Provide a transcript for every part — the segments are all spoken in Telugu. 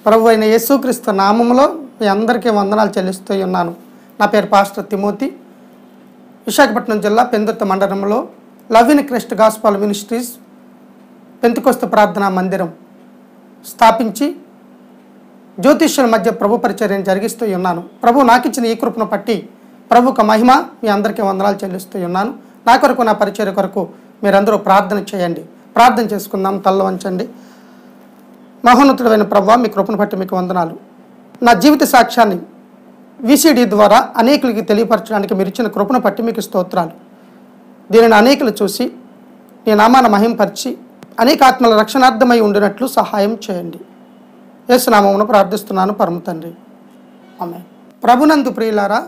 ప్రభువైన యేసుక్రీస్తు నామములో మీ అందరికీ వందనాలు చెల్లిస్తూ ఉన్నాను. నా పేరు పాస్టర్ తిమోతి. విశాఖపట్నం జిల్లా పెందుర్తి మండలంలో love in Christ gospel ministries Pentecost ప్రార్థనా మందిరం స్థాపించి జ్యోతిష్యుల మధ్య ప్రభు పరిచర్యను జరిగిస్తూ ఉన్నాను. ప్రభు నాకు ఇచ్చిన ఈ కృపను పట్టి ప్రభుకు మహిమ మీ అందరికీ వందనాలు చెల్లిస్తూ ఉన్నాను. నా కొరకు, నా పరిచర్య కొరకు మీరందరూ ప్రార్థన చేయండి. ప్రార్థన చేసుకుందాం. తల్ల వంచండి. మహోన్నతుడైన ప్రభువా, మీ కృపను బట్టి మీకు వందనాలు. నా జీవిత సాక్ష్యాన్ని విసిడి ద్వారా అనేకులకి తెలియపరచడానికి మీరు ఇచ్చిన కృపను బట్టి మీకు స్తోత్రాలు. దీనిని అనేకులు చూసి నీ నామాన్ని మహింపరిచి అనేక ఆత్మల రక్షణార్థమై ఉండినట్లు సహాయం చేయండి. యేసు నామమున ప్రార్థిస్తున్నాను పరమ తండ్రి, ఆమేన్. ప్రభునందు ప్రియులారా,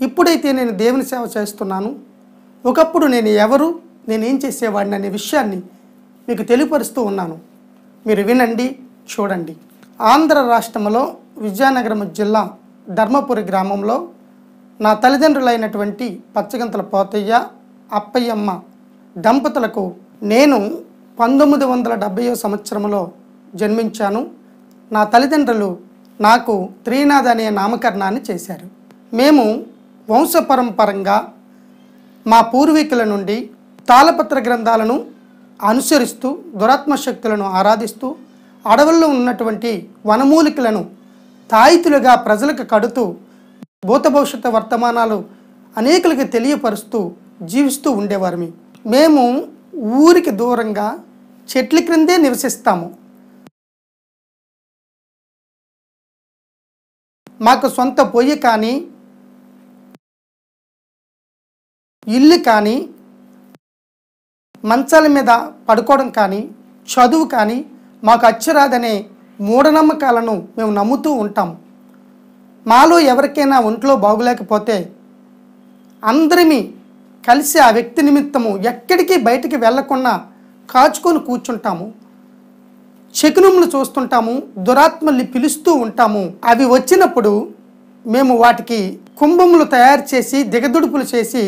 ఇప్పుడైతే నేను దేవుని సేవ చేస్తున్నాను, ఒకప్పుడు నేను ఎవరు, నేనేం చేసేవాడిని అనే విషయాన్ని మీకు తెలియపరుస్తూ ఉన్నాను. మీరు వినండి, చూడండి. ఆంధ్ర రాష్ట్రంలో విజయనగరం జిల్లా ధర్మపురి గ్రామంలో నా తల్లిదండ్రులైనటువంటి పచ్చగంతల పోతయ్య, అప్పయ్యమ్మ దంపతులకు నేను 1970 సంవత్సరంలో జన్మించాను. నా తల్లిదండ్రులు నాకు త్రీనాథ్ అనే నామకరణాన్ని చేశారు. మేము వంశపరంపరంగా మా పూర్వీకుల నుండి తాళపత్ర గ్రంథాలను అనుసరిస్తూ దురాత్మ శక్తులను ఆరాధిస్తూ అడవుల్లో ఉన్నటువంటి వనమూలికలను తాయితులుగా ప్రజలకు కడుతూ భూత భవిష్యత్తు వర్తమానాలు అనేకులకి తెలియపరుస్తూ జీవిస్తూ ఉండేవారు. మేము ఊరికి దూరంగా చెట్ల క్రిందే నివసిస్తాము. మాకు సొంత పొయ్యి కానీ, ఇల్లు కానీ, మంచాల మీద పడుకోవడం కానీ, చదువు కానీ మాకు అచ్చరాదనే మూఢనమ్మకాలను మేము నమ్ముతూ ఉంటాం. మాలో ఎవరికైనా ఒంట్లో బాగులేకపోతే అందరినీ కలిసి ఆ వ్యక్తి నిమిత్తము ఎక్కడికి బయటికి వెళ్లకుండా కాచుకొని కూర్చుంటాము. శకునములు చూస్తుంటాము, దురాత్మల్ని పిలుస్తూ ఉంటాము. అవి వచ్చినప్పుడు మేము వాటికి కుంభములు తయారు చేసి దిగదుడుపులు చేసి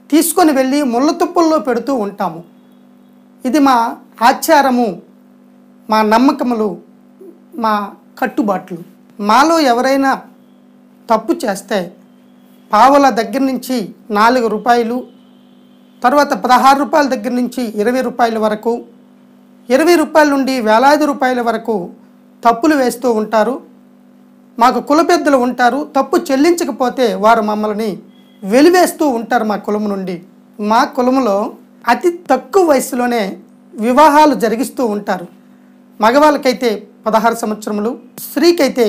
తీసుకొని వెళ్ళి ముళ్ళ తుప్పల్లో పెడుతూ ఉంటాము. ఇది మా ఆచారము, మా నమ్మకములు, మా కట్టుబాట్లు. మాలో ఎవరైనా తప్పు చేస్తే పావల దగ్గర నుంచి 4 రూపాయలు, తర్వాత 16 రూపాయల దగ్గర నుంచి 20 రూపాయల వరకు, 20 రూపాయల నుండి వేలాది రూపాయల వరకు తప్పులు వేస్తూ ఉంటారు. మాకు కుల పెద్దలు ఉంటారు. తప్పు చెల్లించకపోతే వారు మమ్మల్ని వెలివేస్తూ ఉంటారు మా కులము నుండి. మా కులములో అతి తక్కువ వయసులోనే వివాహాలు జరిగిస్తూ ఉంటారు. మగవాళ్ళకైతే 16 సంవత్సరములు, స్త్రీకైతే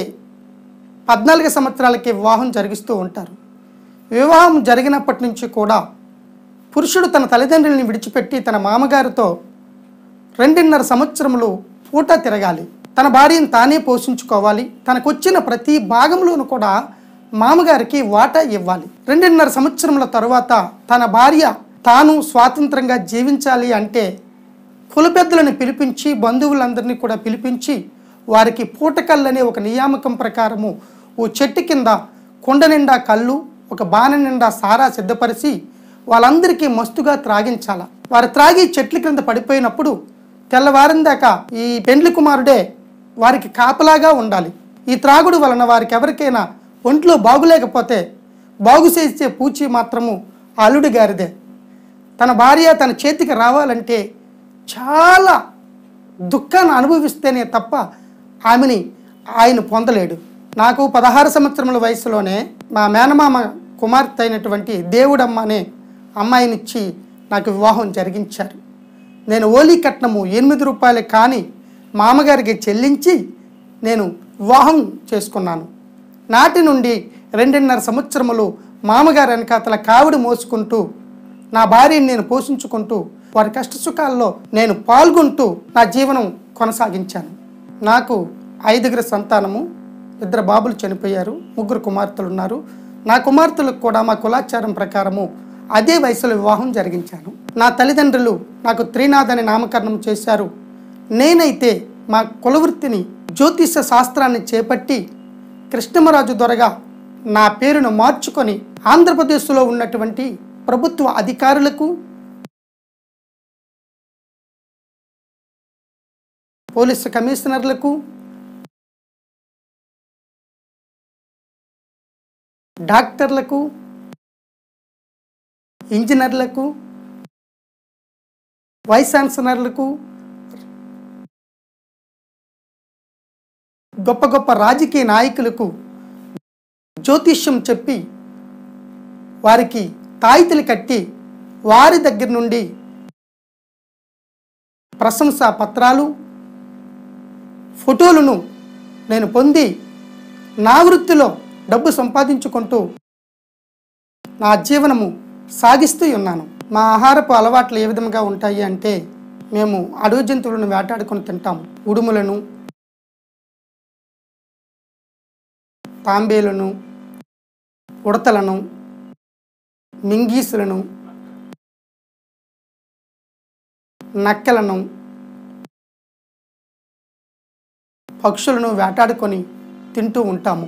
14 సంవత్సరాలకి వివాహం జరిగిస్తూ ఉంటారు. వివాహం జరిగినప్పటి నుంచి కూడా పురుషుడు తన తల్లిదండ్రులని విడిచిపెట్టి తన మామగారితో 2.5 సంవత్సరములు పూట తిరగాలి. తన భార్యను తానే పోషించుకోవాలి. తనకు వచ్చిన ప్రతి భాగంలోనూ కూడా మామగారికి వాటా ఇవ్వాలి. 2.5 సంవత్సరముల తరువాత తన భార్య తాను స్వాతంత్రంగా జీవించాలి అంటే కుల పెద్దలను పిలిపించి, బంధువులందరినీ కూడా పిలిపించి వారికి పూటకళ్ళనే ఒక నియామకం ప్రకారము ఓ చెట్టు కింద కుండ నిండా కళ్ళు, ఒక బాణ నిండా సారా సిద్ధపరిచి వాళ్ళందరికీ మస్తుగా త్రాగించాల. వారు త్రాగి చెట్ల క్రింద పడిపోయినప్పుడు తెల్లవారం దాకా ఈ పెండ్లి కుమారుడే వారికి కాపలాగా ఉండాలి. ఈ త్రాగుడు వలన వారికి ఎవరికైనా ఒంట్లో బాగులేకపోతే బాగు చేసే పూచి మాత్రము అల్లుడి గారిదే. తన భార్య తన చేతికి రావాలంటే చాలా దుఃఖాన్ని అనుభవిస్తేనే తప్ప ఆమెని ఆయన పొందలేడు. నాకు 16 సంవత్సరముల వయసులోనే మా మేనమామ కుమార్తె అయినటువంటి దేవుడమ్మ అనే అమ్మాయినిచ్చి నాకు వివాహం జరిగించారు. నేను ఓలీ కట్నము 8 రూపాయలు కానీ మామగారికి చెల్లించి నేను వివాహం చేసుకున్నాను. నాటి నుండి 2.5 సంవత్సరములు మామగారి వెనకాతల కావిడి మోసుకుంటూ నా భార్యని నేను పోషించుకుంటూ వారి కష్టసుఖాల్లో నేను పాల్గొంటూ నా జీవనం కొనసాగించాను. నాకు 5 సంతానము, 2 బాబులు చనిపోయారు, 3 కుమార్తెలు ఉన్నారు. నా కుమార్తెలకు కూడా మా కులాచారం ప్రకారము అదే వయసులో వివాహం జరిగించాను. నా తల్లిదండ్రులు నాకు త్రినాథ్ అని నామకరణం చేశారు. నేనైతే మా కులవృత్తిని జ్యోతిష శాస్త్రాన్ని చేపట్టి కృష్ణమరాజు దొరగా నా పేరును మార్చుకొని ఆంధ్రప్రదేశ్లో ఉన్నటువంటి ప్రభుత్వ అధికారులకు, పోలీసు కమిషనర్లకు, డాక్టర్లకు, ఇంజనీర్లకు, వైస్ ఛాన్సలర్లకు, గొప్ప గొప్ప రాజకీయ నాయకులకు జ్యోతిష్యం చెప్పి వారికి తాయితులు కట్టి వారి దగ్గర నుండి ప్రశంసా పత్రాలు, ఫోటోలను నేను పొంది నా వృత్తిలో డబ్బు సంపాదించుకుంటూ నా జీవనము సాగిస్తూ ఉన్నాను. మా ఆహారపు అలవాట్లు ఏ విధంగా ఉంటాయి అంటే, మేము అడవి జంతువులను వేటాడుకొని తింటాం. ఉడుములను, తాంబేలను, ఉడతలను, మింగీసులను, నక్కలను, పక్షులను వేటాడుకొని తింటూ ఉంటాము.